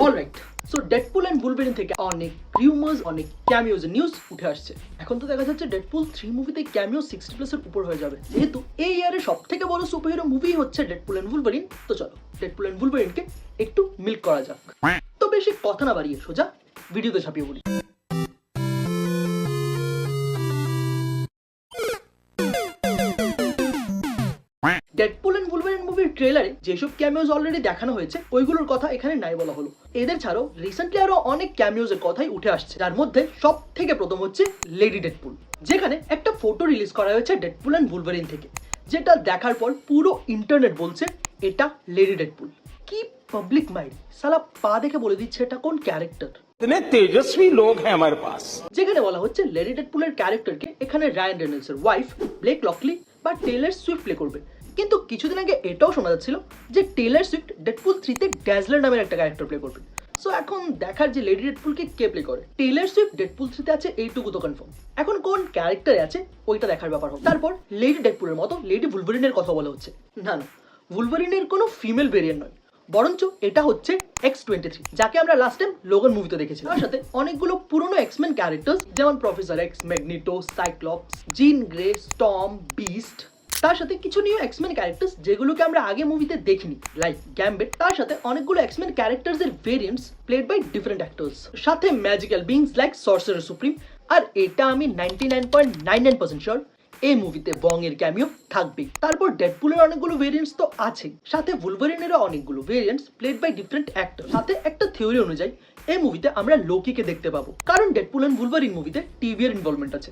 Alright, so Deadpool and বুলভেরিন থেকে অনেক rumours, অনেক ক্যামিওজ নিউজ উঠে আসছে। এখন তো দেখা যাচ্ছে ডেডপুল 3 মুভিতে ক্যামিও 60+ এর উপর হয়ে যাবে, যেহেতু এই ইয়ারে সব থেকে বড় সুপারহিরো মুভি হচ্ছে ডেডপুল অ্যান্ড বুলভেরিন। তো চলো ডেডপুল অ্যান্ড বুলভেরিনকে একটু মিল্ক করা যাক। তো বেশি কথা না বাড়িয়ে সোজা ভিডিওতে ছাপিয়ে পড়ি। ডেডপুল অ্যান্ড বুলভেরিন মুভির ট্রেলারে যেসব ক্যামিওজ অলরেডি দেখানো হয়েছে ওইগুলোর কথা এখানে নাই বলা হলো। এদের ছাড়াও রিসেন্টলি আরো অনেক ক্যামিওজের কথাই উঠে আসছে, যার মধ্যে সব থেকে প্রথম হচ্ছে লেডি ডেডপুল, যেখানে একটা ফটো রিলিজ করা হয়েছে ডেডপুল অ্যান্ড বুলভেরিন থেকে, যেটা দেখার পর পুরো ইন্টারনেট বলছে এটা লেডি ডেডপুল। কি পাবলিক মাইন্ড, সালা পা দেখে বলে দিচ্ছে এটা কোন ক্যারেক্টার। इतने तेजस्वी लोग हैं हमारे पास। যেখানে বলা হচ্ছে লেডি ডেডপুলের ক্যারেক্টারকে এখানে রায়ান রেনল্ডসের ওয়াইফ ব্লেক লকলি বা টেলর সুইফট প্লে করবে। কিন্তু কিছুদিন আগে এটাও শোনা যাচ্ছিল যে টেলর সুইফট ডেডপুল 3-তে ড্যাজলার নামের একটা ক্যারেক্টার প্লে করবে। সো এখন দেখার যে লেডি ডেডপুলকে কে প্লে করে। টেলর সুইফট ডেডপুল 3-তে আছে এইটুকু তো কনফার্ম, এখন কোন ক্যারেক্টারে আছে ওইটা দেখার ব্যাপার হবে। তারপর লেডি ডেডপুলের মতো লেডি ভুলভারিনের কথা বলা হচ্ছে। না না, ভুলভারিনের কোনো ফিমেল ভেরিয়েন্ট নয়, বরঞ্চ এটা হচ্ছে X-23, যাকে আমরা লাস্ট টাইম লোগান মুভিতে দেখেছি। তার সাথে অনেকগুলো পুরনো এক্সমেন ক্যারেক্টার্স যেমন প্রফেসর এক্স, ম্যাগনিটো, সাইক্লপস, জিন গ্রে, স্টর্ম, বিস্ট, তার সাথে কিছু নিউ এক্সমেন ক্যারেক্টার্স যেগুলোকে আমরা আগে মুভিতে দেখিনি লাইক গ্যাম্বেট, তার সাথে অনেকগুলো এক্সমেন ক্যারেক্টার্স এর variants played by different actors, সাথে magical beings like sorcerer supreme. আর এটা আমি 99.99% শিওর এই মুভিতে বং এর ক্যামিও থাকবে। তারপর ডেডপুলের অনেকগুলো ভেরিয়েন্টস তো আছে, সাথে ভুলভারিনেরও অনেকগুলো variants played by different actor. সাথে একটা থিওরি অনুযায়ী এই মুভিতে আমরা লোকিকে দেখতে পাবো, কারণ ডেডপুল এন্ড ভুলভারিন মুভিতে টিভি এর ইনভলভমেন্ট আছে।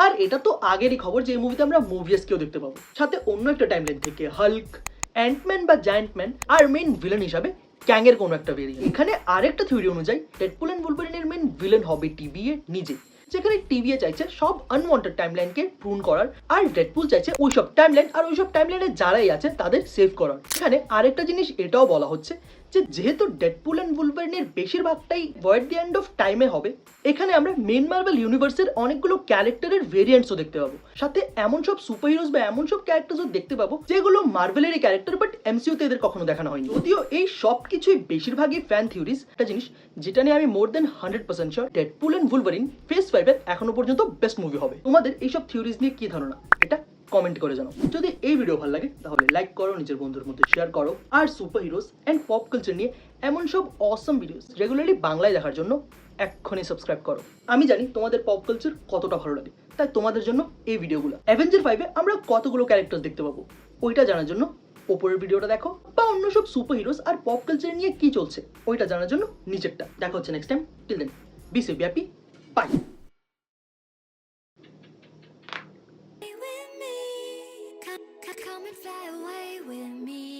আর এটা তো আগেরই খবর যে এই মুভিতে আমরা মুভিয়াসকেও দেখতে পাবো, সাথে অন্য একটা টাইমলাইন থেকে হাল্ক, অ্যান্টম্যান বা জায়ান্টম্যান আর মেইন ভিলেন হিসাবে ক্যাং এর কোনো একটা ভেরিয়েন্ট। এখানে আরেকটা থিওরি অনুযায়ী ডেডপুল এন্ড ভুলভারিনের মেইন ভিলেন হবে টিভিএ নিজে, যেখানে টিভিএ চাইছে সব আনওয়ান্টেড টাইমলাইনকে প্রুন করার, আর ডেডপুল চাইছে ওইসব টাইমলাইন আর ওইসব টাইমলাইনে যারাই আছে তাদের সেভ করার। এখানে আরেকটা জিনিস এটাও বলা হচ্ছে যে যেহেতু ডেডপুল অ্যান্ড ভুলভারিনের বেশিরভাগটাই ভয়েড দি এন্ড অফ টাইমে হবে, এখানে আমরা মেন মার্ভেল ইউনিভার্সের অনেকগুলো ক্যারেক্টারের ভেরিয়েন্টসও দেখতে পাবো, সাথে এমন সব সুপার হিরোজ বা এমন সব ক্যারেক্টারসও দেখতে পাবো যেগুলো মার্ভেলেরই ক্যারেক্টার বাট এমসিইউতে এদের কখনো দেখানো হয়নি। যদিও এই সব কিছুই বেশিরভাগই ফ্যান থিওরিজ, একটা জিনিস যেটা নিয়ে আমি মোর দেন 100% শিওর ডেডপুল অ্যান্ড ভুলভারিন ফেজ 5 এর এখনো পর্যন্ত বেস্ট মুভি হবে। তোমাদের এইসব থিওরিজ নিয়ে কি ধারণা এটা কমেন্ট করে জানাও। যদি এই ভিডিও ভালো লাগে তাহলে লাইক করো, নিজের বন্ধুদের মধ্যে শেয়ার করো, আর super heroes and pop culture নিয়ে এমন সব অসম ভিডিওস রেগুলারলি বাংলায় দেখার জন্য এক্ষুনি সাবস্ক্রাইব করো। আমি জানি তোমাদের পপ কালচার কতটা ভালো লাগে, তাই তোমাদের জন্য এই ভিডিওগুলো। অ্যাভেঞ্জার 5-এ আমরা কতগুলো ক্যারেক্টার দেখতে পাবো ওইটা জানার জন্য ওপরের ভিডিওটা দেখো, বা অন্য সব সুপার হিরোজ আর পপ কালচার নিয়ে কি চলছে ওইটা জানার জন্য নিচেরটা। দেখা হচ্ছে next time, till then be safe, happy, bye. Come and fly away with me.